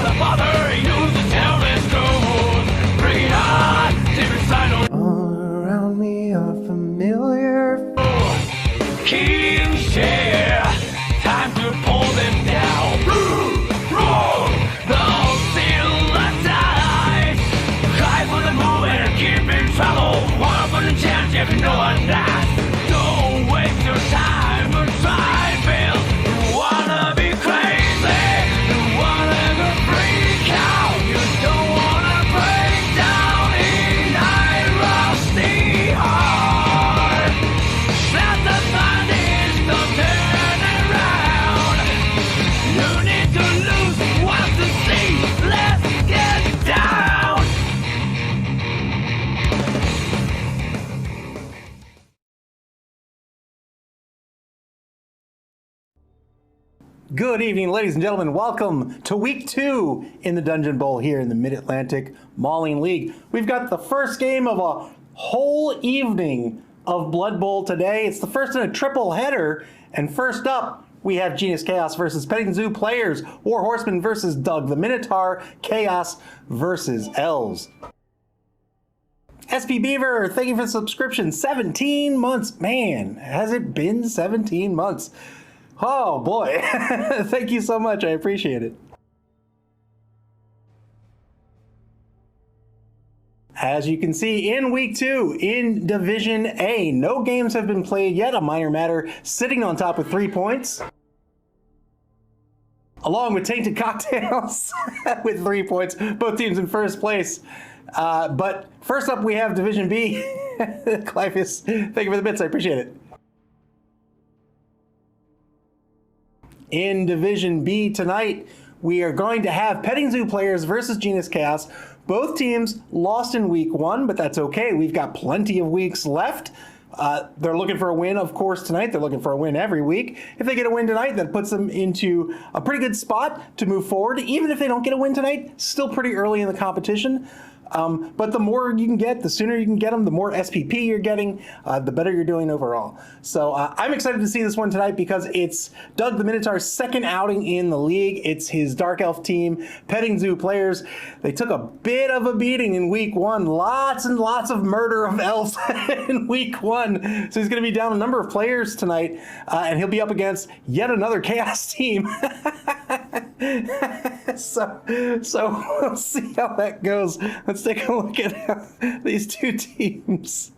Father, Father, use the tailman's gold. Bring it on, different side. All around me are familiar. Kings, yeah, time to pull them down. Roar, they'll still alive. Cry for the moment, keep in trouble. One for the chance if no one dies. Don't waste your time or try and fail. You wanna be crazy, you wanna go freak out. You don't wanna break down in a rusty heart. That's the fun is to turn around. You need to lose what to see. Let's get down. Good evening, ladies and gentlemen. Welcome to week 2 in the Dungeonbowl here in the Mid-Atlantic Mauling League. We've got the first game of a whole evening of Blood Bowl today. It's the first in a triple header. And first up, we have Genus Chaos versus Petting Zoo Players, War Horseman versus Doug the Minotaur, Chaos versus Elves. SP Beaver, thank you for the subscription. 17 months. Man, has it been 17 months? Oh boy, thank you so much, I appreciate it. As you can see, in week 2, in Division A, no games have been played yet, a minor matter, sitting on top with 3 points. Along with Tainted Cocktails with 3 points, both teams in first place. But first up, we have Division B. Clifus, thank you for the bits, I appreciate it. In Division B tonight, we are going to have Petting Zoo Players versus Genus Chaos. Both teams lost in week 1, but that's okay. We've got plenty of weeks left. They're looking for a win, of course, tonight. They're looking for a win every week. If they get a win tonight, that puts them into a pretty good spot to move forward. Even if they don't get a win tonight, still pretty early in the competition. But the more you can get, the sooner you can get them, the more SPP you're getting, the better you're doing overall. So I'm excited to see this one tonight because it's Doug the Minotaur's second outing in the league. It's his Dark Elf team, Petting Zoo Players. They took a bit of a beating in week 1. Lots and lots of murder of elves in week 1. So he's going to be down a number of players tonight, and he'll be up against yet another Chaos team. So we'll see how that goes. Let's take a look at these two teams.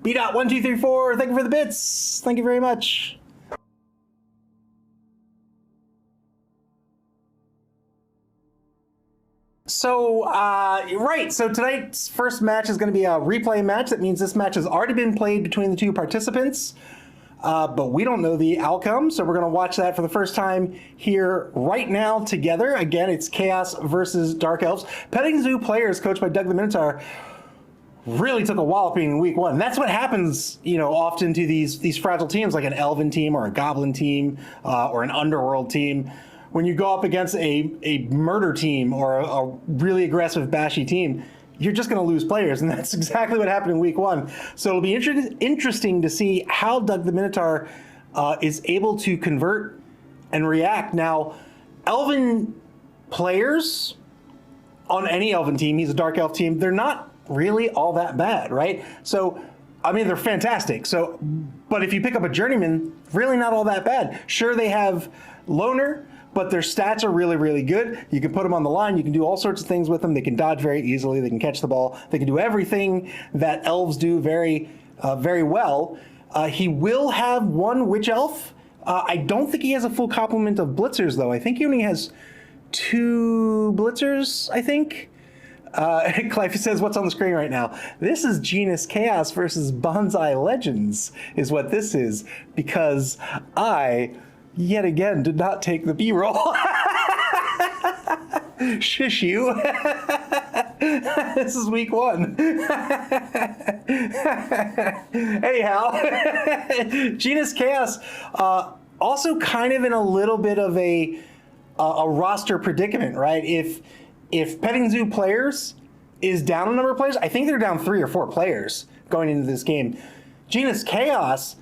B.1234, thank you for the bits. Thank you very much. So, right, so tonight's first match is going to be a replay match. That means this match has already been played between the two participants. But we don't know the outcome, so we're going to watch that for the first time here right now together. Again, it's Chaos versus Dark Elves. Petting Zoo Players, coached by Doug the Minotaur, really took a walloping in week 1. And that's what happens, you know, often to these fragile teams, like an Elven team or a Goblin team or an Underworld team. When you go up against a murder team or a really aggressive, bashy team, you're just going to lose players, and that's exactly what happened in week 1. So it'll be interesting to see how Doug the Minotaur is able to convert and react. Now, Elven players on any Elven team, he's a Dark Elf team, they're not really all that bad, right? So, I mean, they're fantastic. So, but if you pick up a Journeyman, really not all that bad. Sure, they have Loner, but their stats are really, really good. You can put them on the line. You can do all sorts of things with them. They can dodge very easily. They can catch the ball. They can do everything that elves do very, very well. He will have one Witch Elf. I don't think he has a full complement of Blitzers, though. I think he only has 2 Blitzers, I think. Clive says, what's on the screen right now? This is Genus Chaos versus Bonsai Legends, is what this is, because I, yet again, did not take the B-roll. Shush you. This is week 1. Anyhow, Genus Chaos, also kind of in a little bit of a roster predicament, right? If Petting Zoo Players is down a number of players, I think they're down 3 or 4 players going into this game. Genus Chaos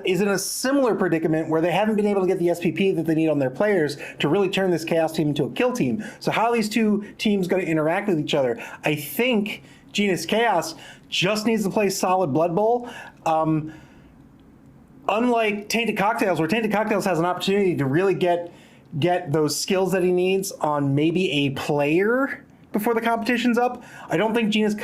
is in a similar predicament where they haven't been able to get the SPP that they need on their players to really turn this Chaos team into a kill team. So how are these two teams going to interact with each other? I think Genus Chaos just needs to play solid Blood Bowl. Unlike Tainted Cocktails, where Tainted Cocktails has an opportunity to really get those skills that he needs on maybe a player before the competition's up, I don't think Genus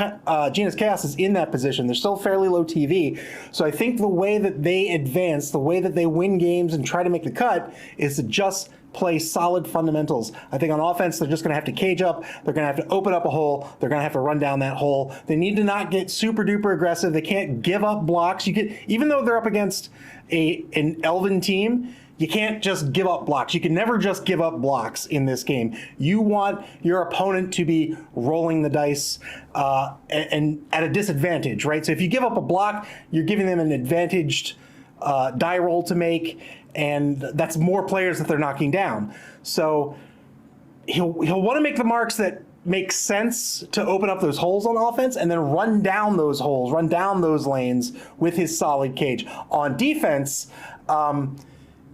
Chaos is in that position. They're still fairly low TV. So I think the way that they advance, the way that they win games and try to make the cut is to just play solid fundamentals. I think on offense, they're just going to have to cage up. They're going to have to open up a hole. They're going to have to run down that hole. They need to not get super duper aggressive. They can't give up blocks. Even though they're up against an Elven team, you can't just give up blocks. You can never just give up blocks in this game. You want your opponent to be rolling the dice and at a disadvantage, right? So if you give up a block, you're giving them an advantaged die roll to make, and that's more players that they're knocking down. So he'll want to make the marks that make sense to open up those holes on offense and then run down those holes, run down those lanes with his solid cage. On defense,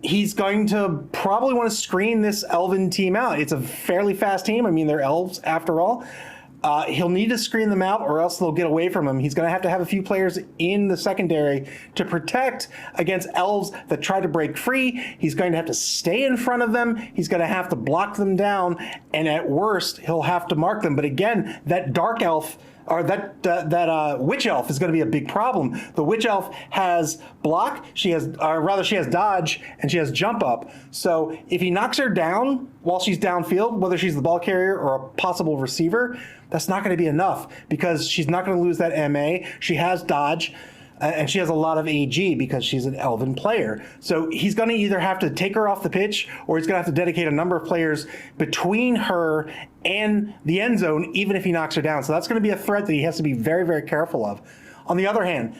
he's going to probably want to screen this Elven team out. It's a fairly fast team. I mean, they're elves after all. He'll need to screen them out or else they'll get away from him. He's going to have a few players in the secondary to protect against elves that try to break free. He's going to have to stay in front of them. He's going to have to block them down. And at worst, he'll have to mark them. But again, that dark elf or that witch elf is going to be a big problem. The witch elf has block, she has dodge, and she has jump up. So if he knocks her down while she's downfield, whether she's the ball carrier or a possible receiver, that's not going to be enough because she's not going to lose that MA. She has dodge. And she has a lot of AG because she's an Elven player. So he's going to either have to take her off the pitch or he's going to have to dedicate a number of players between her and the end zone, even if he knocks her down. So that's going to be a threat that he has to be very, very careful of. On the other hand,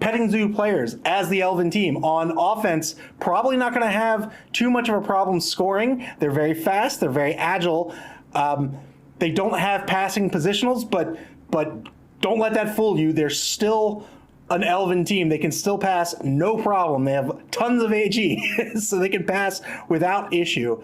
petting zoo players as the Elven team on offense, probably not going to have too much of a problem scoring. They're very fast. They're very agile. They don't have passing positionals, but don't let that fool you. They're still an Elven team. They can still pass no problem. They have tons of AG, so they can pass without issue.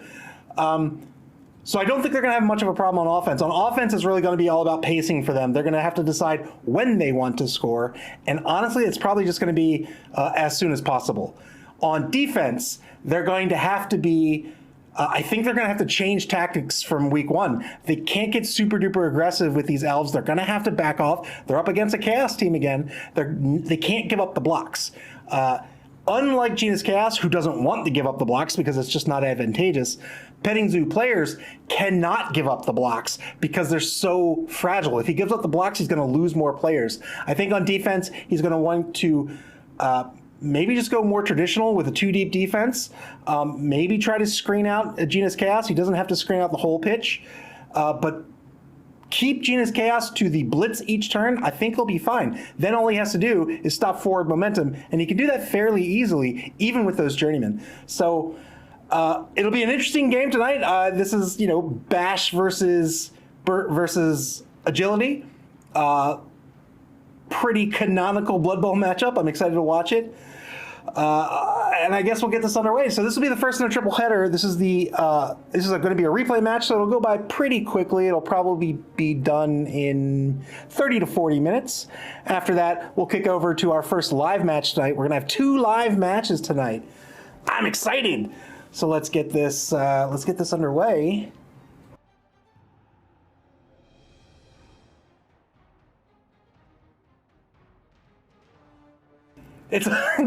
So I don't think they're going to have much of a problem on offense. On offense, it's really going to be all about pacing for them. They're going to have to decide when they want to score, and honestly, it's probably just going to be as soon as possible. On defense, they're going to have to be I think they're going to have to change tactics from week one. They can't get super duper aggressive with these elves. They're going to have to back off. They're up against a chaos team again. They can't give up the blocks. Unlike Genus Chaos, who doesn't want to give up the blocks because it's just not advantageous, Petting Zoo players cannot give up the blocks because they're so fragile. If he gives up the blocks, he's going to lose more players. I think on defense, he's going to want to maybe just go more traditional with a two-deep defense. Maybe try to screen out a Genus Chaos. He doesn't have to screen out the whole pitch. But keep Genus Chaos to the blitz each turn. I think he'll be fine. Then all he has to do is stop forward momentum, and he can do that fairly easily, even with those journeymen. So it'll be an interesting game tonight. This is, Bash versus Agility. Pretty canonical Blood Bowl matchup. I'm excited to watch it. And I guess we'll get this underway. So this will be the first in a triple header. This is going to be a replay match, so it'll go by pretty quickly. It'll probably be done in 30 to 40 minutes. After that, we'll kick over to our first live match tonight. We're going to have 2 live matches tonight. I'm excited. So let's get this underway.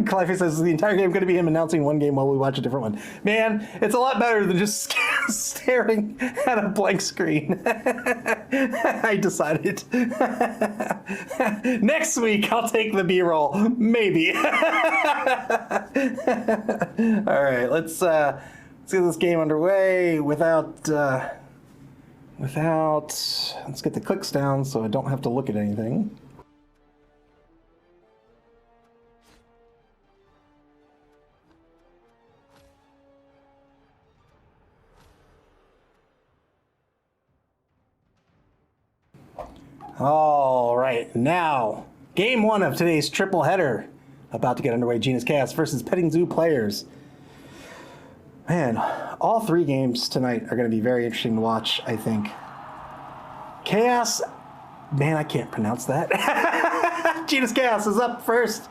Clive says the entire game going to be him announcing one game while we watch a different one. Man, it's a lot better than just staring at a blank screen. I decided. Next week, I'll take the B-roll. Maybe. All right, let's get this game underway without. Let's get the clicks down so I don't have to look at anything. All right, now, game 1 of today's triple header. about to get underway. Genus Chaos versus Petting Zoo players. Man, all 3 games tonight are going to be very interesting to watch, I think. Chaos, man, I can't pronounce that. Genus Chaos is up first.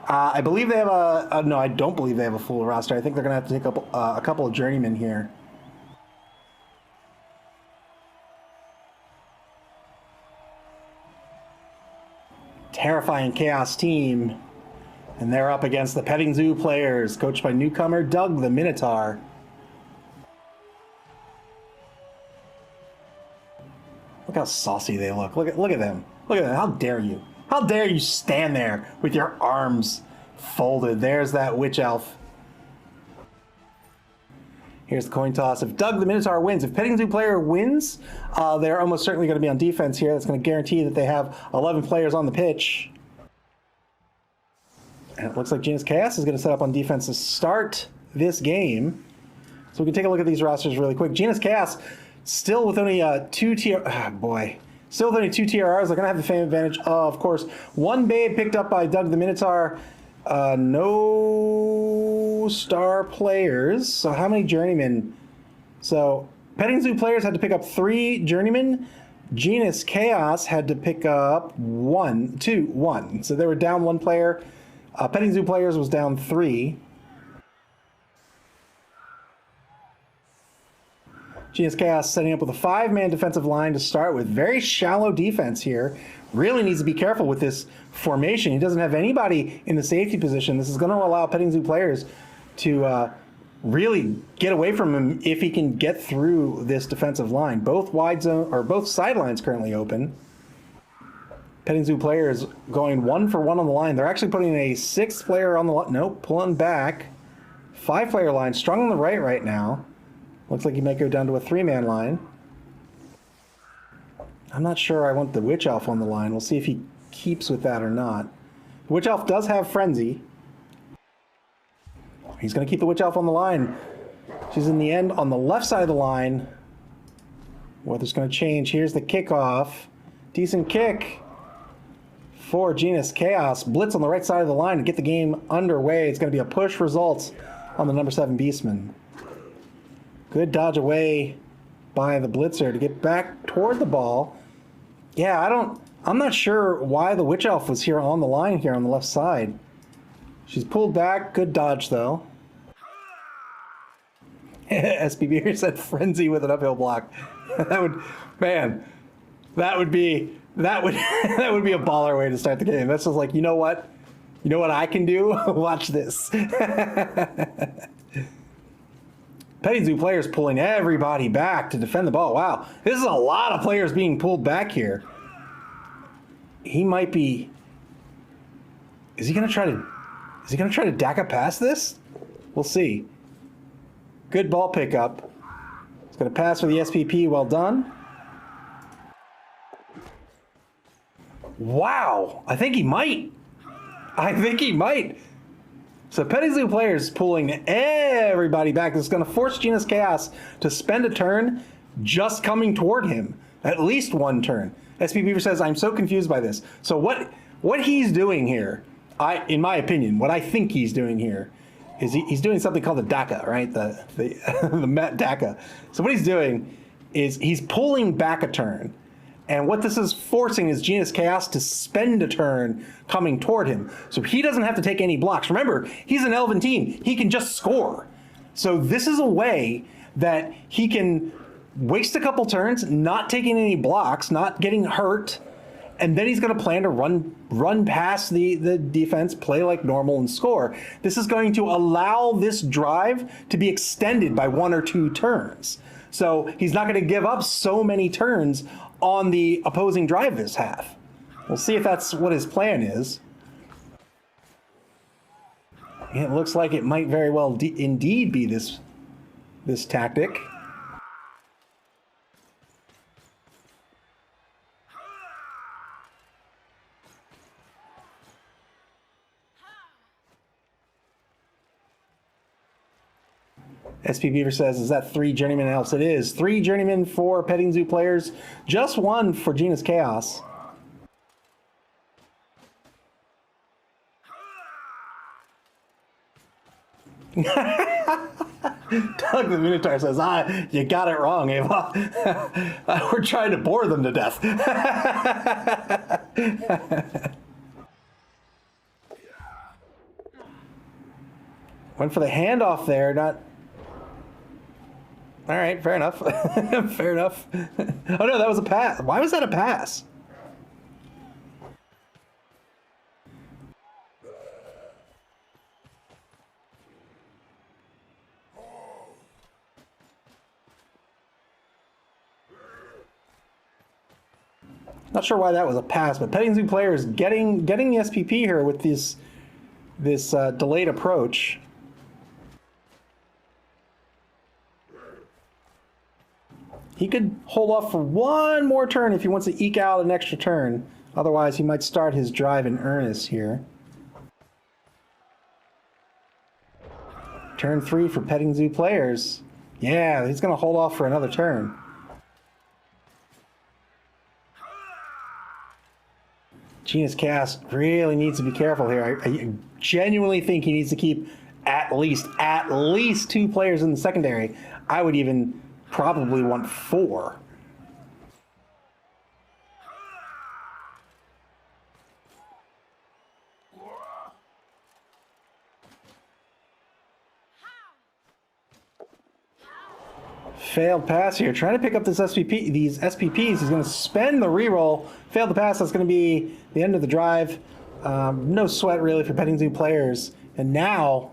I believe they have no, I don't believe they have a full roster. I think they're going to have to take up a couple of journeymen here. Terrifying Chaos team. And they're up against the Petting Zoo players, coached by newcomer Doug the Minotaur. Look how saucy they look. Look at them. Look at them. How dare you? How dare you stand there with your arms folded? There's that witch elf. Here's the coin toss. If Doug the Minotaur wins, if Petting Zoo player wins, they're almost certainly going to be on defense here. That's going to guarantee that they have 11 players on the pitch. And it looks like Genus Chaos is going to set up on defense to start this game. So we can take a look at these rosters really quick. Genus Chaos still with only 2 Still with only 2 TRRs. They're going to have the fame advantage of course, 1 babe picked up by Doug the Minotaur. No star players. So how many journeymen? So Petting Zoo players had to pick up 3 journeymen. Genus Chaos had to pick up 1. So they were down 1 player. Petting Zoo players was down 3. Genus Chaos setting up with a 5-man defensive line to start with. Very shallow defense here. Really needs to be careful with this formation. He doesn't have anybody in the safety position. This is going to allow Petting Zoo players to really get away from him if he can get through this defensive line. Both wide zone or both sidelines currently open. Petting Zoo players going 1 for 1 on the line. They're actually putting a 6th player on the line. Nope, pulling back. 5-player line, strong on the right now. Looks like he might go down to a 3-man line. I'm not sure I want the Witch Elf on the line. We'll see if he keeps with that or not. The Witch Elf does have Frenzy. He's going to keep the Witch Elf on the line. She's in the end on the left side of the line. Weather's going to change. Here's the kickoff. Decent kick for Genus Chaos. Blitz on the right side of the line to get the game underway. It's going to be a push result on the number 7 Beastman. Good dodge away by the blitzer to get back toward the ball. Yeah, I'm not sure why the Witch Elf was here on the line here on the left side. She's pulled back. Good dodge though. SPB here said Frenzy with an uphill block. That would be that would be a baller way to start the game. That's just like, you know what I can do? Watch this. Petting Zoo players pulling everybody back to defend the ball. Wow, this is a lot of players being pulled back here. He might be. Is he gonna try to DACA pass this? We'll see. Good ball pickup. He's gonna pass for the SPP. Well done. Wow, I think he might. So Petting Zoo players pulling everybody back. This is going to force Genus Chaos to spend a turn just coming toward him. At least 1 turn. SP Beaver says, I'm so confused by this. So what he's doing here, in my opinion, what I think he's doing here is he's doing something called the DACA, right? The Met DACA. So what he's doing is he's pulling back a turn. And what this is forcing is Genus Chaos to spend a turn coming toward him. So he doesn't have to take any blocks. Remember, he's an Elven team. He can just score. So this is a way that he can waste a couple turns, not taking any blocks, not getting hurt, and then he's going to plan to run past the defense, play like normal, and score. This is going to allow this drive to be extended by 1 or 2 turns. So he's not going to give up so many turns on the opposing drive this half. We'll see if that's what his plan is. It looks like it might very well indeed be this tactic. SP Beaver says, is that 3 journeyman elves? It is. 3 journeymen for Petting Zoo players. Just 1 for Genus Chaos. Doug the Minotaur says, you got it wrong, Ava. We're trying to bore them to death. Went for the handoff there, not... All right, fair enough. Fair enough. Oh no, that was a pass. Why was that a pass? Not sure why that was a pass, but Petting Zoo players getting the SPP here with this delayed approach. He could hold off for one more turn if he wants to eke out an extra turn. Otherwise, he might start his drive in earnest here. Turn 3 for Petting Zoo players. Yeah, he's going to hold off for another turn. Genus Chaos really needs to be careful here. I genuinely think he needs to keep at least 2 players in the secondary. I would even probably want 4. Failed pass here. Trying to pick up this SPP, these SPPs. He's going to spend the reroll. Failed the pass. That's going to be the end of the drive. No sweat really for Petting Zoo players. And now,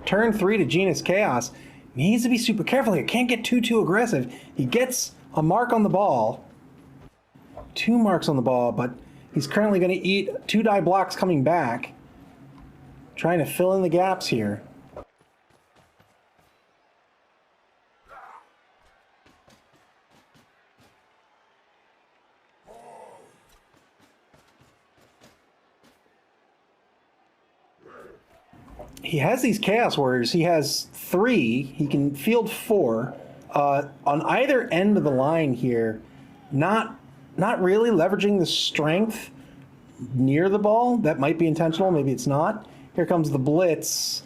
turn 3 to Genus Chaos. He needs to be super careful here. Can't get too aggressive. He gets a mark on the ball. 2 marks on the ball, but he's currently going to eat 2 die blocks coming back. Trying to fill in the gaps here. He has these Chaos Warriors. He has 3. He can field 4. On either end of the line here, not really leveraging the strength near the ball. That might be intentional. Maybe it's not. Here comes the blitz.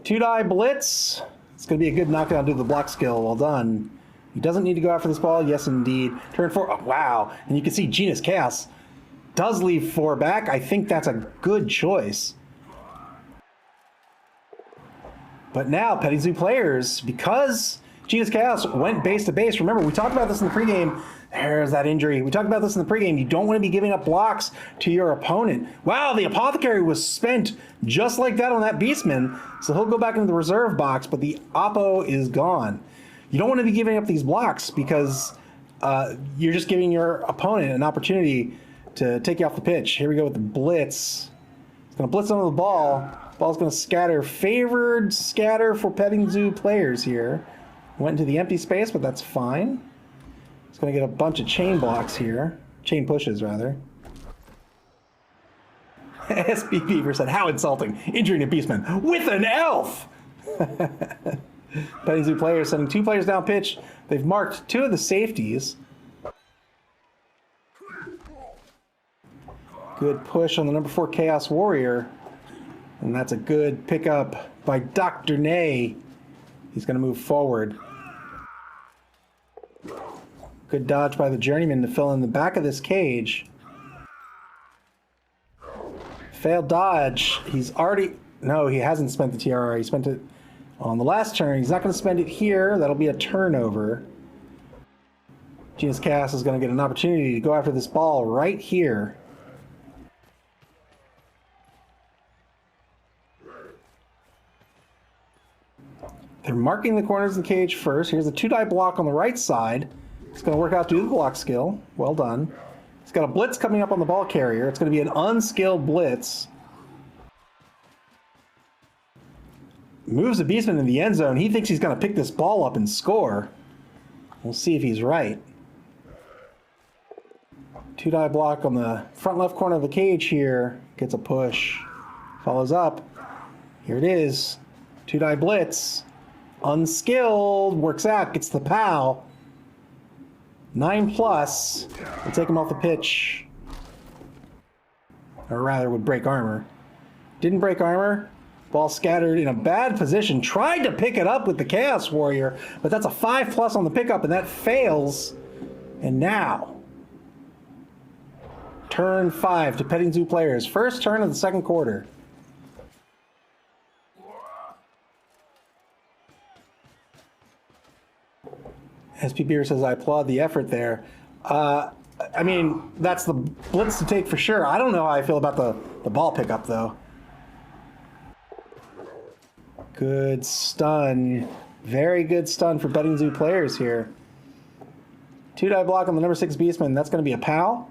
2 die blitz. It's going to be a good knockdown due to the block skill. Well done. He doesn't need to go after this ball. Yes, indeed. Turn 4. Oh, wow. And you can see Genus Chaos does leave 4 back. I think that's a good choice. But now, Petting Zoo players, because Genus Chaos went base to base, remember, we talked about this in the pregame. There's that injury. We talked about this in the pregame. You don't want to be giving up blocks to your opponent. Wow, the Apothecary was spent just like that on that Beastman, so he'll go back into the reserve box, but the Oppo is gone. You don't want to be giving up these blocks because you're just giving your opponent an opportunity to take you off the pitch. Here we go with the blitz. It's going to blitz under the ball. Ball's going to scatter. Favored scatter for Petting Zoo players here. Went into the empty space, but that's fine. It's going to get a bunch of chain blocks here. Chain pushes, rather. SBP said, how insulting. Injuring a Beastman with an elf! Petting Zoo players sending 2 players down pitch. They've marked 2 of the safeties. Good push on the number 4 Chaos Warrior. And that's a good pickup by Dr. Nay. He's going to move forward. Good dodge by the Journeyman to fill in the back of this cage. Failed dodge. He's already... No, he hasn't spent the TRR. He spent it on the last turn. He's not going to spend it here. That'll be a turnover. Genus Chaos is going to get an opportunity to go after this ball right here. They're marking the corners of the cage first. Here's a 2 die block on the right side. It's going to work out to do the block skill. Well done. He's got a blitz coming up on the ball carrier. It's going to be an unskilled blitz. Moves the Beastman in the end zone. He thinks he's going to pick this ball up and score. We'll see if he's right. 2 die block on the front left corner of the cage here. Gets a push. Follows up. Here it is. 2 die blitz. Unskilled, works out, gets the POW. 9+. We'll take him off the pitch. Or rather, would break armor. Didn't break armor. Ball scattered in a bad position. Tried to pick it up with the Chaos Warrior, but that's a 5+ on the pickup, and that fails. And now, turn 5 to Petting Zoo players. First turn of the second quarter. SP Beer says, I applaud the effort there. I mean, that's the blitz to take for sure. I don't know how I feel about the ball pickup, though. Good stun. Very good stun for Petting Zoo players here. 2-die block on the number 6 Beastman. That's going to be a POW.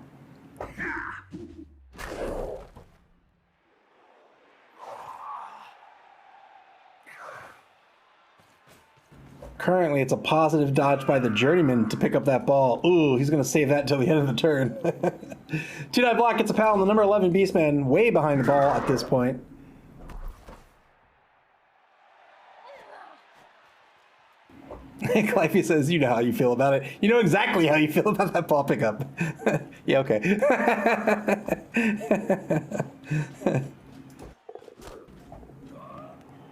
Currently, it's a positive dodge by the Journeyman to pick up that ball. Ooh, he's going to save that until the end of the turn. 2-die block gets a POW on the number 11 Beastman, way behind the ball at this point. Clifey says, you know how you feel about it. You know exactly how you feel about that ball pickup. Yeah, okay.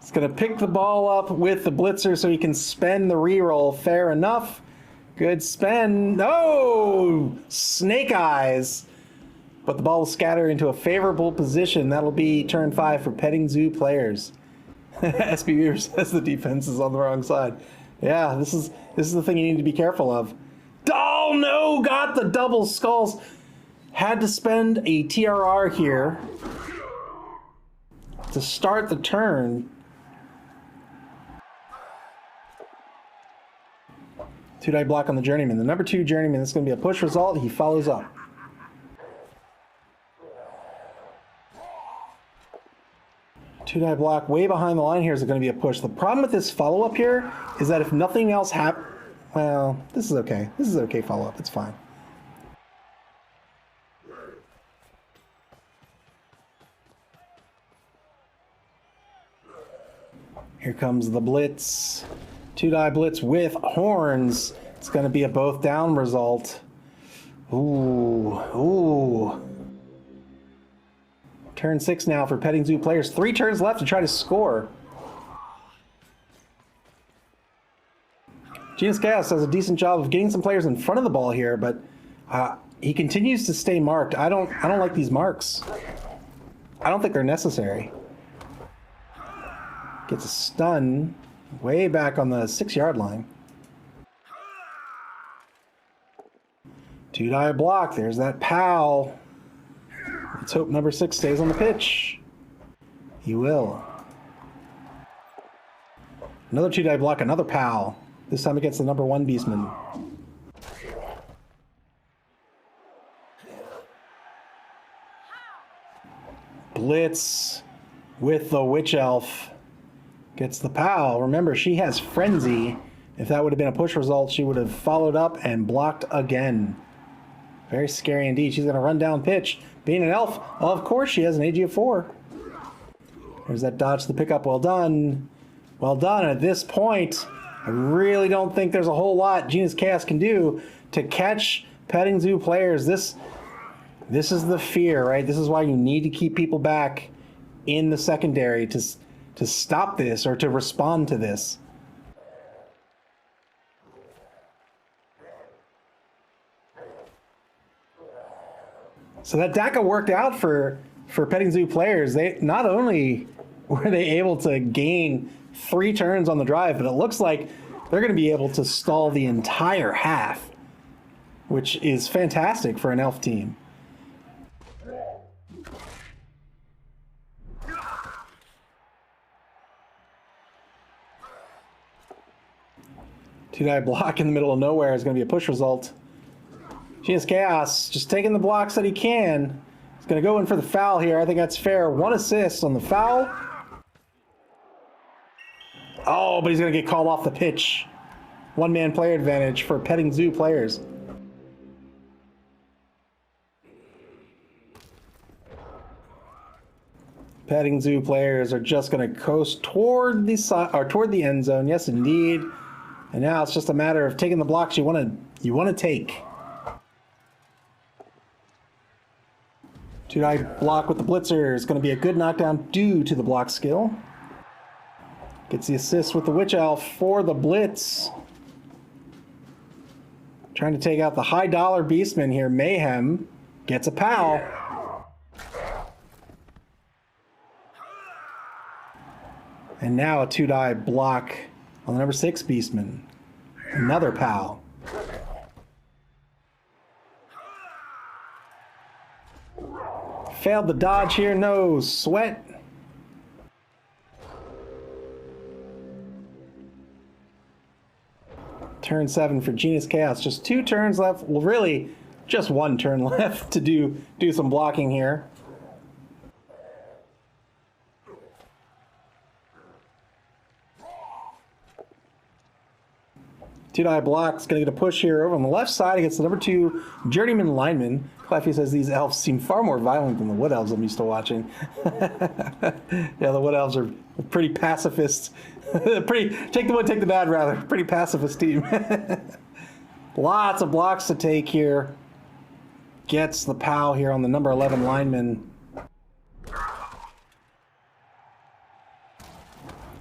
He's going to pick the ball up with the blitzer so he can spend the reroll. Fair enough. Good spend. No! Snake eyes. But the ball will scatter into a favorable position. That'll be turn 5 for Petting Zoo players. SB says the defense is on the wrong side. Yeah, this is the thing you need to be careful of. Oh no! Got the double skulls. Had to spend a TRR here to start the turn. 2-die block on the Journeyman. The number 2 Journeyman, that's going to be a push result. He follows up. Two-die block way behind the line here is going to be a push. The problem with this follow-up here is that if nothing else happens... Well, this is okay. This is okay follow-up. It's fine. Here comes the blitz. 2-die blitz with horns. It's going to be a both down result. Ooh. Turn 6 now for Petting Zoo players. 3 turns left to try to score. Genus Chaos does a decent job of getting some players in front of the ball here, but he continues to stay marked. I don't like these marks. I don't think they're necessary. Gets a stun way back on the 6-yard line. 2-die block. There's that POW. Let's hope number 6 stays on the pitch. He will. Another 2-die block, another POW. This time against the number 1 Beastman. Blitz with the Witch Elf. Gets the POW. Remember, she has Frenzy. If that would have been a push result, she would have followed up and blocked again. Very scary indeed. She's going to run down pitch. Being an elf, well, of course she has an AG of 4. There's that dodge to the pickup. Well done. Well done. At this point, I really don't think there's a whole lot Genus Chaos can do to catch Petting Zoo players. This is the fear, right? This is why you need to keep people back in the secondary to stop this or to respond to this. So that DACA worked out for Petting Zoo players. They not only were they able to gain 3 turns on the drive, but it looks like they're going to be able to stall the entire half, which is fantastic for an elf team. Two-die block in the middle of nowhere is going to be a push result. Genus Chaos just taking the blocks that he can. He's going to go in for the foul here. I think that's fair. 1 assist on the foul. Oh, but he's going to get called off the pitch. 1-man player advantage for Petting Zoo players. Petting Zoo players are just going to coast toward the end zone. Yes, indeed. And now it's just a matter of taking the blocks you want to take. 2-die block with the blitzer is going to be a good knockdown due to the block skill. Gets the assist with the Witch Elf for the blitz. Trying to take out the high dollar Beastman here. Mayhem gets a POW. And now a 2-die block on the number 6 Beastman. Another POW. Failed the dodge here. No sweat. Turn 7 for Genus Chaos. Just 2 turns left. Well, really, just 1 turn left to do some blocking here. Two-die block's going to get a push here over on the left side against the number 2 Journeyman lineman. Cleffy says these elves seem far more violent than the Wood Elves I'm used to watching. Yeah, the Wood Elves are pretty pacifist. Take the wood, take the bad, rather. Pretty pacifist team. Lots of blocks to take here. Gets the POW here on the number 11 lineman.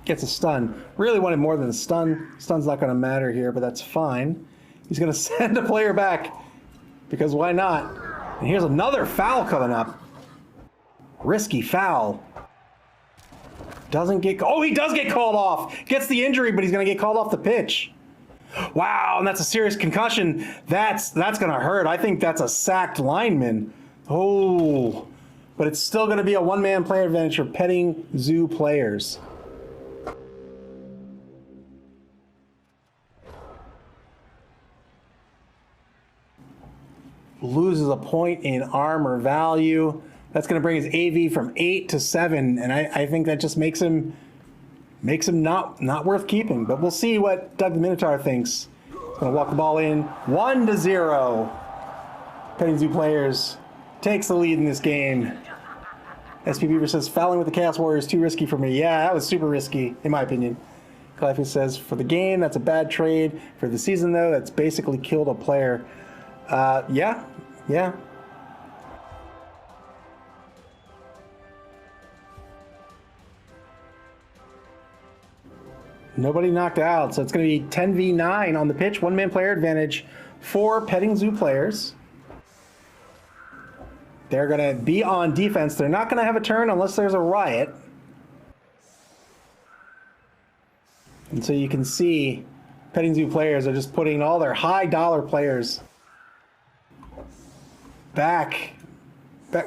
Gets a stun. Really wanted more than a stun. Stun's not going to matter here, but that's fine. He's going to send a player back, because why not? And here's another foul coming up. Risky foul. Doesn't get... Oh, he does get called off. Gets the injury, but he's going to get called off the pitch. Wow, and that's a serious concussion. That's going to hurt. I think that's a sacked lineman. Oh, but it's still going to be a one-man player advantage for Petting Zoo players. Loses a point in armor value. That's going to bring his AV from 8 to 7, and I think that just makes him not worth keeping. But we'll see what Doug the Minotaur thinks. Going to walk the ball in. 1-0. Petting Zoo players takes the lead in this game. SP Beaver says fouling with the Chaos Warrior is too risky for me. Yeah, that was super risky, in my opinion. Cleffy says for the game, that's a bad trade. For the season, though, that's basically killed a player. Yeah. Nobody knocked out, so it's going to be 10v9 on the pitch. One-man player advantage for Petting Zoo players. They're going to be on defense. They're not going to have a turn unless there's a riot. And so you can see Petting Zoo players are just putting all their high-dollar players back.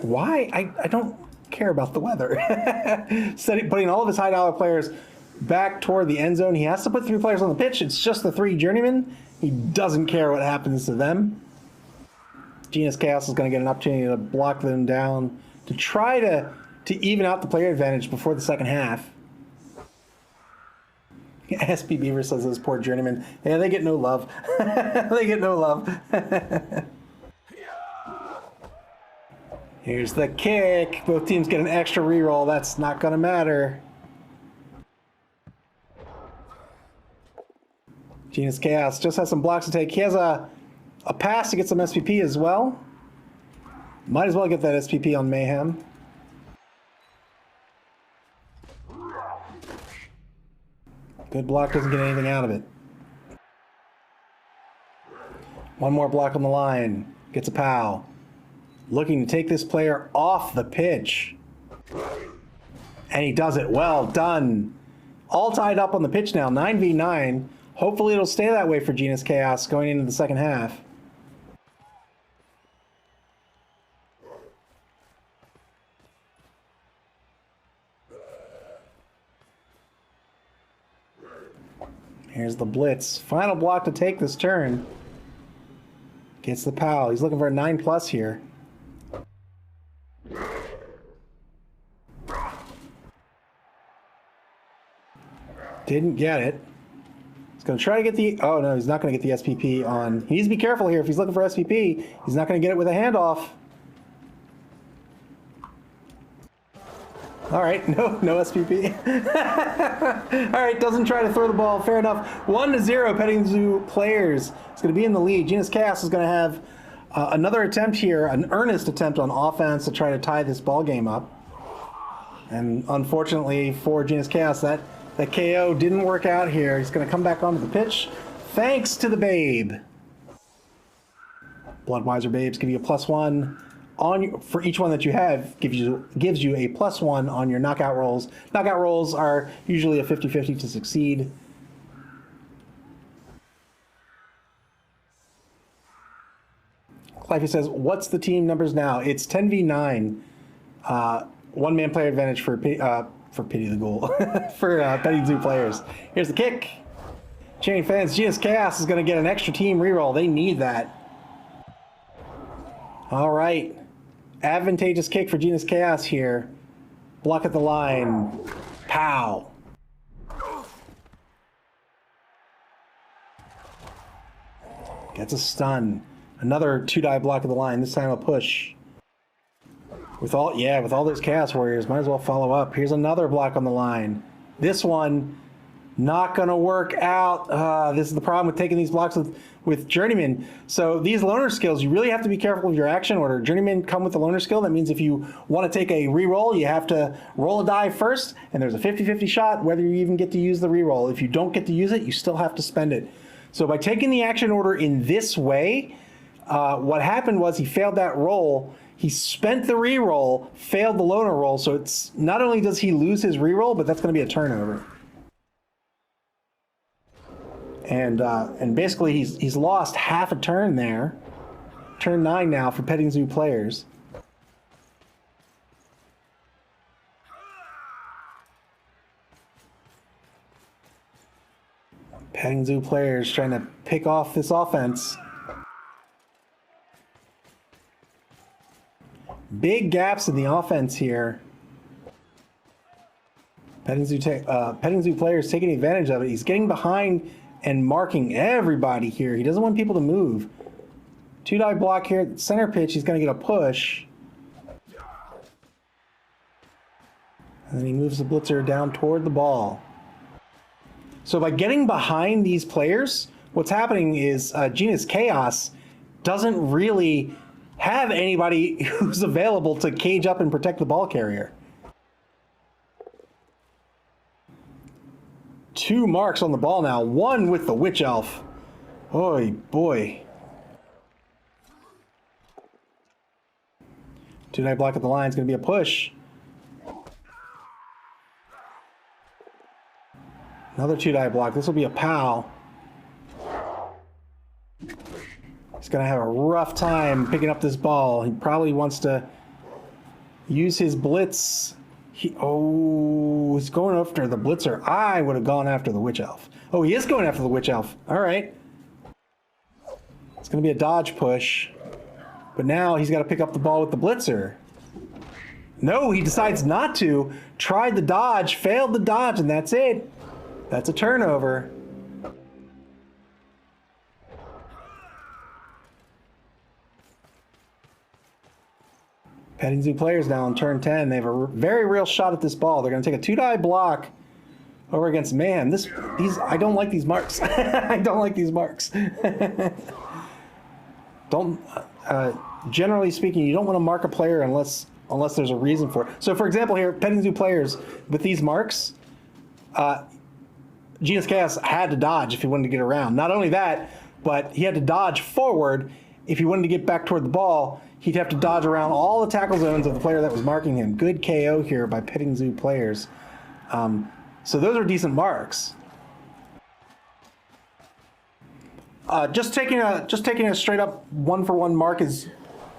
Why? I don't care about the weather. Putting all of his high-dollar players back toward the end zone. He has to put 3 players on the pitch. It's just the 3 journeymen. He doesn't care what happens to them. Genus Chaos is going to get an opportunity to block them down to try to even out the player advantage before the second half. SP Beaver says those poor journeymen. Yeah, they get no love. They get no love. Here's the kick. Both teams get an extra reroll. That's not going to matter. Genus Chaos just has some blocks to take. He has a pass to get some SPP as well. Might as well get that SPP on Mayhem. Good block, doesn't get anything out of it. One more block on the line. Gets a POW. Looking to take this player off the pitch. And he does it. Well done. All tied up on the pitch now. 9v9. Hopefully it'll stay that way for Genus Chaos going into the second half. Here's the blitz. Final block to take this turn. Gets the POW. He's looking for a 9+ here. Didn't get it. He's going to try to get the... Oh, no, he's not going to get the SPP on... He needs to be careful here. If he's looking for SPP, he's not going to get it with a handoff. All right, no SPP. All right, doesn't try to throw the ball. Fair enough. 1-0, Petting Zoo players. It's going to be in the lead. Genus Chaos is going to have another attempt here, an earnest attempt on offense to try to tie this ball game up. And unfortunately for Genus Chaos, that The KO didn't work out here. He's going to come back onto the pitch. Thanks to the Babe. Bloodwiser Babes give you a +1 on for each one that you have. Gives you a +1 on your knockout rolls. Knockout rolls are usually a 50-50 to succeed. Clifey says, "What's the team numbers now?" It's 10v9. One-man player advantage for Pity the Ghoul. For Petting Zoo players. Here's the kick. Cheering fans, Genus Chaos is going to get an extra team reroll. They need that. All right. Advantageous kick for Genus Chaos here. Block at the line. Pow. Gets a stun. Another 2-die block at the line. This time a push. With all those Chaos Warriors, might as well follow up. Here's another block on the line. This one, not gonna work out. This is the problem with taking these blocks with Journeyman. So these loner skills, you really have to be careful of your action order. Journeyman come with the loner skill. That means if you want to take a reroll, you have to roll a die first, and there's a 50-50 shot whether you even get to use the reroll. If you don't get to use it, you still have to spend it. So by taking the action order in this way, what happened was he failed that roll. He spent the reroll, failed the loner roll, so it's not only does he lose his reroll, but that's going to be a turnover. And basically he's lost half a turn there. Turn 9 now for Petting Zoo players. Petting Zoo players trying to pick off this offense. Big gaps in the offense here. Petting Zoo players taking advantage of it. He's getting behind and marking everybody here. He doesn't want people to move. 2-die block here at the center pitch. He's going to get a push. And then he moves the blitzer down toward the ball. So by getting behind these players, what's happening is Genus Chaos doesn't really have anybody who's available to cage up and protect the ball carrier. 2 marks on the ball now. 1 with the Witch Elf. Oy boy. 2-die block at the line is going to be a push. Another 2-die block. This will be a pow. He's going to have a rough time picking up this ball. He probably wants to use his blitz. He's going after the blitzer. I would have gone after the Witch Elf. Oh, he is going after the Witch Elf. All right. It's going to be a dodge push. But now he's got to pick up the ball with the blitzer. No, he decides not to. Tried the dodge, failed the dodge, and that's it. That's a turnover. Petting Zoo players now on turn 10. They have a very real shot at this ball. They're going to take a 2-die block over against Mayhem. I don't like these marks. I don't like these marks. Generally speaking, you don't want to mark a player unless there's a reason for it. So, for example, here, Petting Zoo players with these marks, Genus Chaos had to dodge if he wanted to get around. Not only that, but he had to dodge forward. If he wanted to get back toward the ball, he'd have to dodge around all the tackle zones of the player that was marking him. Good KO here by Petting Zoo players. So those are decent marks. Just taking a straight up 1-for-1 mark is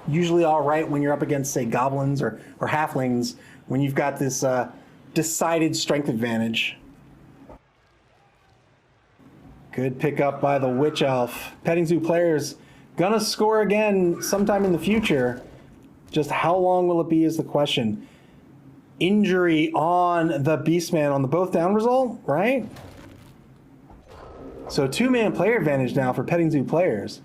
usually all right when you're up against, say, goblins or halflings, when you've got this decided strength advantage. Good pickup by the Witch Elf. Petting Zoo players gonna score again sometime in the future. Just how long will it be is the question. Injury on the Beastman on the both down result, right? So 2-man player advantage now for Petting Zoo players.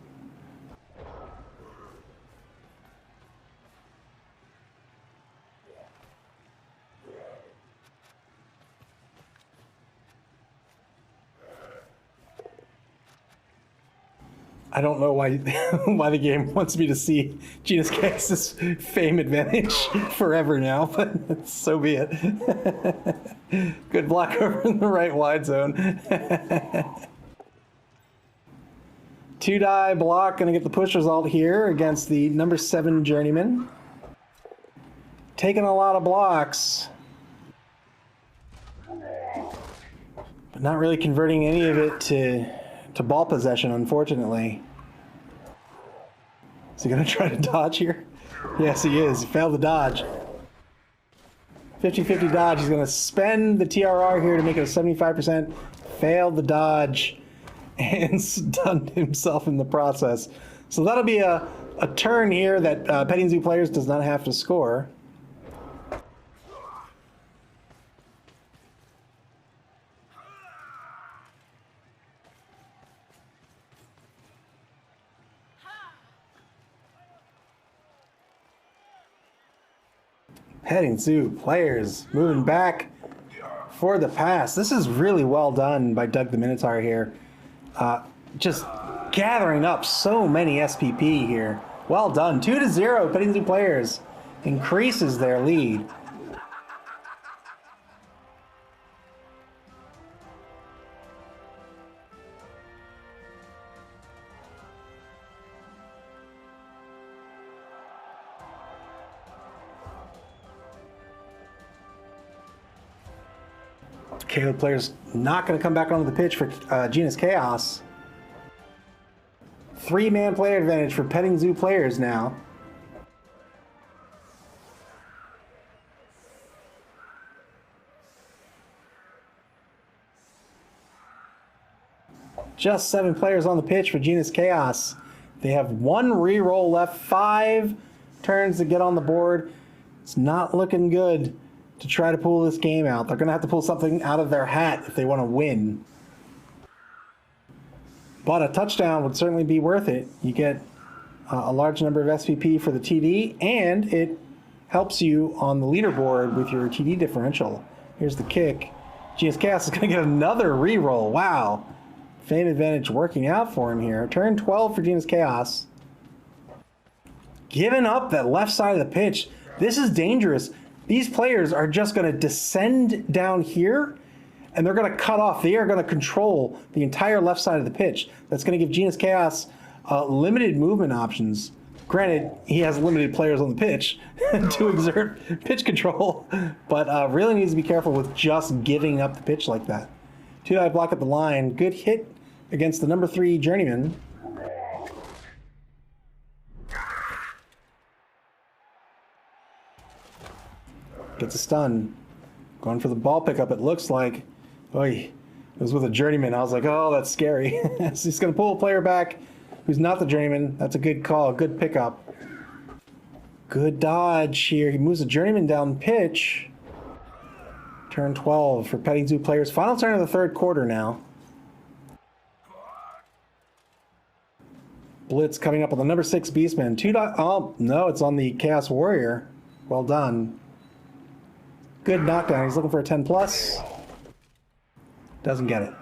I don't know why why the game wants me to see Genus Chaos's fame advantage forever now, but so be it. Good block over in the right wide zone. 2 die block, gonna get the push result here against the number 7 Journeyman. Taking a lot of blocks, but not really converting any of it to ball possession, unfortunately. Is he gonna try to dodge here? Yes, he is. He failed the dodge. 50-50 dodge. He's gonna spend the TRR here to make it a 75%. Failed the dodge and stunned himself in the process. So that'll be a turn here that Petting Zoo Players does not have to score. Petting Zoo Players moving back for the pass. This is really well done by Doug the Minotaur here. Just gathering up so many SPP here. Well done. 2-0. Petting Zoo Players increases their lead. Caleb Players not going to come back onto the pitch for Genus Chaos. 3-man player advantage for Petting Zoo Players now. Just 7 players on the pitch for Genus Chaos. They have 1 reroll left, 5 turns to get on the board. It's not looking good to try to pull this game out. They're going to have to pull something out of their hat if they want to win. But a touchdown would certainly be worth it. You get a large number of SPP for the TD, and it helps you on the leaderboard with your TD differential. Here's the kick. Genus Chaos is going to get another reroll. Wow. Fame advantage working out for him here. Turn 12 for Genus Chaos. Giving up that left side of the pitch. This is dangerous. These players are just going to descend down here, and they're going to cut off. They are going to control the entire left side of the pitch. That's going to give Genus Chaos limited movement options. Granted, he has limited players on the pitch to exert pitch control, but really needs to be careful with just giving up the pitch like that. 2-die block at the line. Good hit against the number 3 Journeyman. Gets a stun. Going for the ball pickup, it looks like. Oy, it was with a Journeyman. I was like, oh, that's scary. So he's going to pull a player back who's not the Journeyman. That's a good call, good pickup. Good dodge here. He moves the Journeyman down pitch. Turn 12 for Petting Zoo Players. Final turn of the third quarter now. Blitz coming up on the number 6 Beastman. Oh, no, it's on the Chaos Warrior. Well done. Good knockdown. He's looking for a 10 plus. Doesn't get it.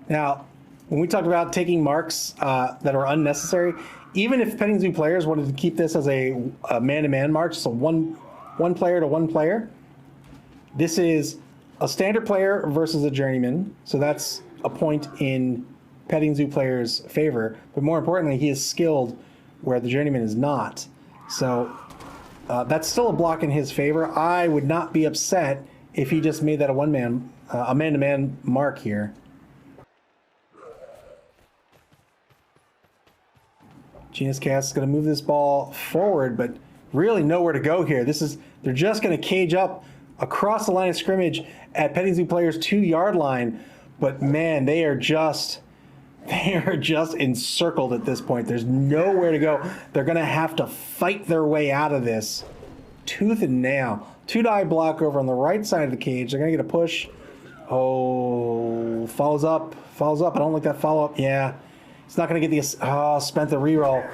Now, when we talk about taking marks that are unnecessary, even if Petting Zoo Players wanted to keep this as a man-to-man mark, so one player to one player, this is a standard player versus a Journeyman. So that's a point in Petting Zoo Players' favor, but more importantly, he is skilled where the Journeyman is not. So that's still a block in his favor. I would not be upset if he just made that a man-to-man mark here. Genus Chaos is going to move this ball forward, but really nowhere to go here. They're just going to cage up across the line of scrimmage at Petting Zoo Players' 2-yard line. But man, they are just encircled at this point. There's nowhere to go. They're going to have to fight their way out of this tooth and nail. 2-die block over on the right side of the cage. They're going to get a push. Oh, follows up. I don't like that follow-up. Yeah, it's not going to get the... Oh, spent the reroll.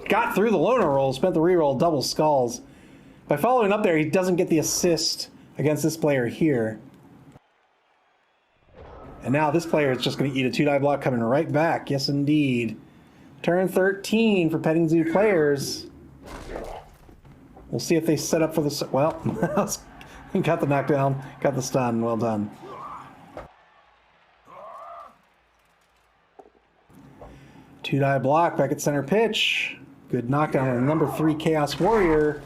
Got through the loner roll, spent the reroll, double skulls. By following up there, he doesn't get the assist against this player here. And now this player is just going to eat a 2-die block coming right back. Yes, indeed. Turn 13 for Petting Zoo players. We'll see if they set up for the... Well, got the knockdown, got the stun. Well done. Two-die block back at center pitch. Good knockdown on number 3 Chaos Warrior.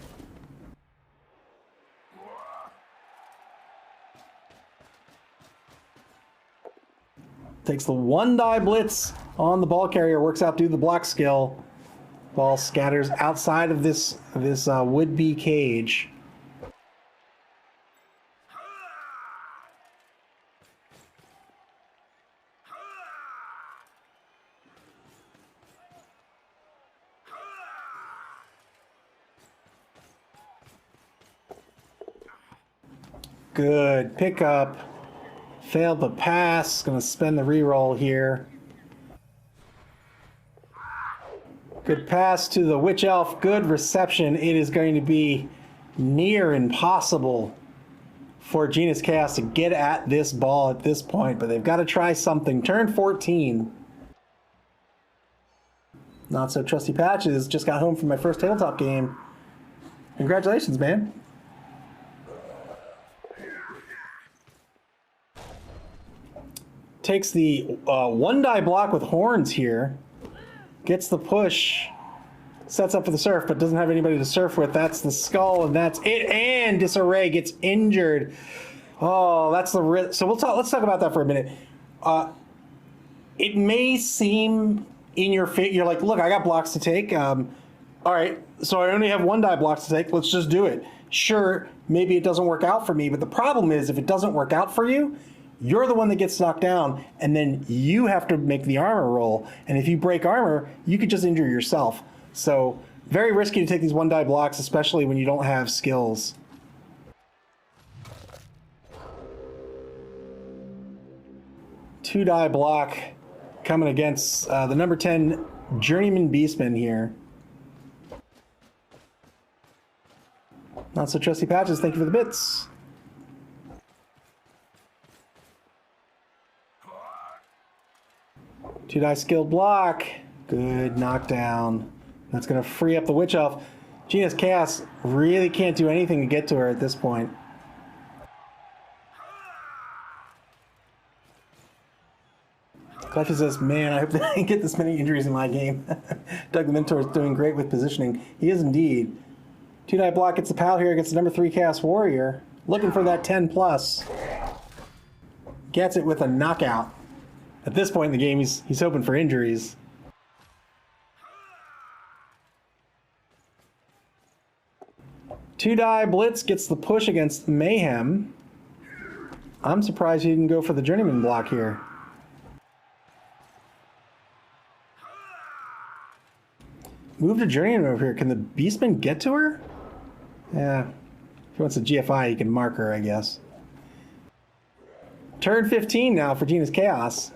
Takes the 1-die blitz on the ball carrier, works out due to the block skill. Ball scatters outside of this would-be cage. Good pickup. Failed the pass. Going to spend the reroll here. Good pass to the Witch Elf. Good reception. It is going to be near impossible for Genus Chaos to get at this ball at this point, but they've got to try something. Turn 14. Not so trusty Patches. Just got home from my first tabletop game. Congratulations, man. Takes the 1-die block with horns here. Gets the push. Sets up for the surf, but doesn't have anybody to surf with. That's the skull, and that's it. And Disarray gets injured. Oh, that's the risk. So let's talk about that for a minute. It may seem in your face, you're like, look, I got blocks to take. All right, so I only have 1-die blocks to take. Let's just do it. Sure, maybe it doesn't work out for me, but the problem is if it doesn't work out for you, you're the one that gets knocked down, and then you have to make the armor roll. And if you break armor, you could just injure yourself. So very risky to take these 1-die blocks, especially when you don't have skills. Two-die block coming against the number 10 Journeyman Beastman here. Not so trusty Patches, thank you for the bits. Two-die skilled block. Good knockdown. That's going to free up the Witch Elf. Genus Chaos really can't do anything to get to her at this point. Clutchy says, man, I hope that I didn't get this many injuries in my game. Doug the Mentor is doing great with positioning. He is indeed. Two-die block gets the pal here against the number 3 Chaos Warrior. Looking for that 10+. Gets it with a knockout. At this point in the game, he's hoping for injuries. Two-die blitz gets the push against Mayhem. I'm surprised he didn't go for the Journeyman block here. Move to Journeyman over here. Can the Beastman get to her? Yeah. If he wants a GFI, he can mark her, I guess. Turn 15 now for Genus Chaos.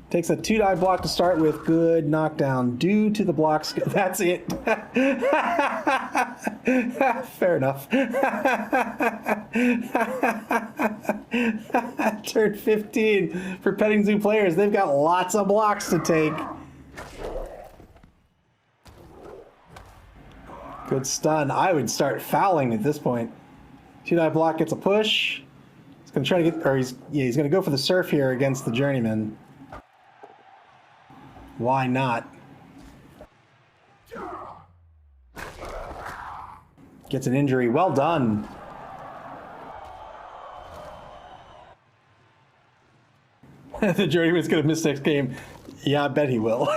Takes a 2-die block to start with. Good knockdown due to the block skill. That's it. Fair enough. Turn 15 for Petting Zoo players. They've got lots of blocks to take. Good stun. I would start fouling at this point. 2-die block gets a push. He's going to try to get, or he's going to go for the surf here against the Journeyman. Why not? Gets an injury. Well done. The Journeyman's going to miss next game. Yeah, I bet he will.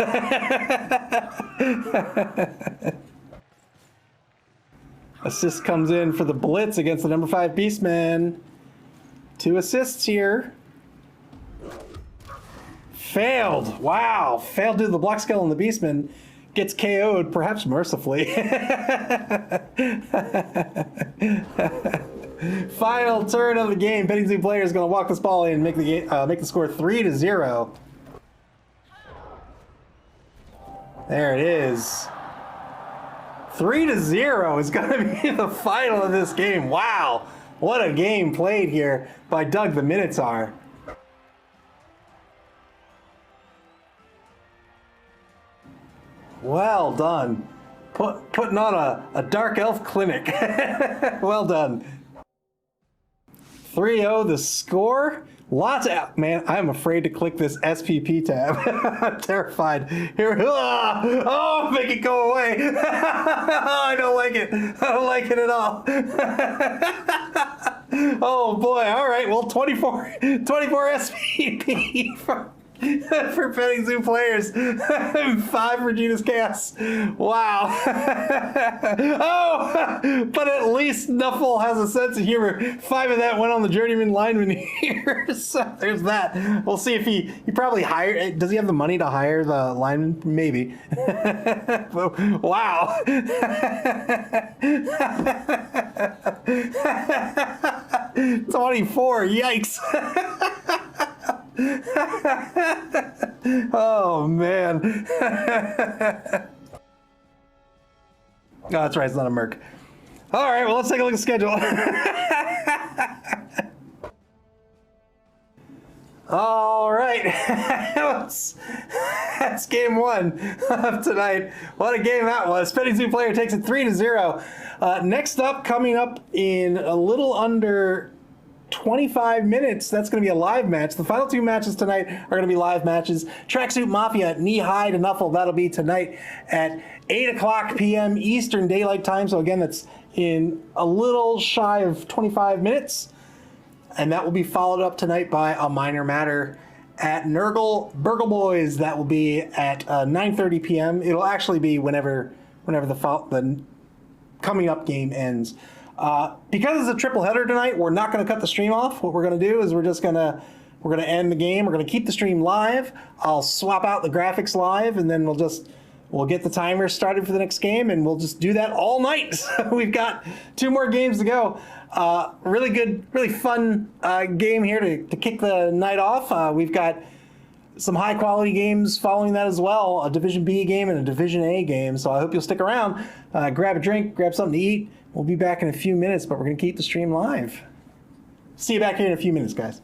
Assist comes in for the blitz against the number 5 Beastman. 2 assists here. Failed. Wow. Failed due to the block skill on the Beastman. Gets KO'd, perhaps mercifully. Final turn of the game. Petting Zoo player is going to walk this ball in and make the score 3-0. There it is. 3-0 is going to be the final of this game. Wow. What a game played here by Doug the Minotaur. Well done. Putting on a Dark Elf clinic. Well done. 3-0 the score. Lots of, man, I'm afraid to click this SPP tab. I'm terrified. Here, oh, make it go away. I don't like it. I don't like it at all. Oh boy. All right. Well, 24 SPP for Petting Zoo players. 5 for Genus Chaos. Wow. Oh, but at least Nuffle has a sense of humor. 5 of that went on the journeyman lineman here. So there's that. We'll see if he probably hired. Does he have the money to hire the lineman? Maybe. Wow. 24. Yikes. Oh man. Oh, that's right, it's not a Merc. All right, well, let's take a look at the schedule. All right. That's game 1 of tonight. What a game that was. Petting Zoo player takes it 3-0. Next up, coming up in a little under 25 minutes, that's going to be a live match. The final 2 matches tonight are going to be live matches. Tracksuit Mafia, Knee High to Nuffle. That'll be tonight at 8 o'clock p.m. Eastern Daylight Time. So again, that's in a little shy of 25 minutes. And that will be followed up tonight by a Minor Matter at Nurgle Burgle Boys. That will be at 9:30 p.m. It'll actually be whenever the coming up game ends. Because it's a triple header tonight, we're not going to cut the stream off. What we're going to do is we're going to end the game. We're going to keep the stream live. I'll swap out the graphics live, and then we'll get the timer started for the next game, and we'll just do that all night. So we've got 2 more games to go. Really good, really fun game here to kick the night off. We've got some high quality games following that as well, a Division B game and a Division A game. So I hope you'll stick around, grab a drink, grab something to eat. We'll be back in a few minutes, but we're going to keep the stream live. See you back here in a few minutes, guys.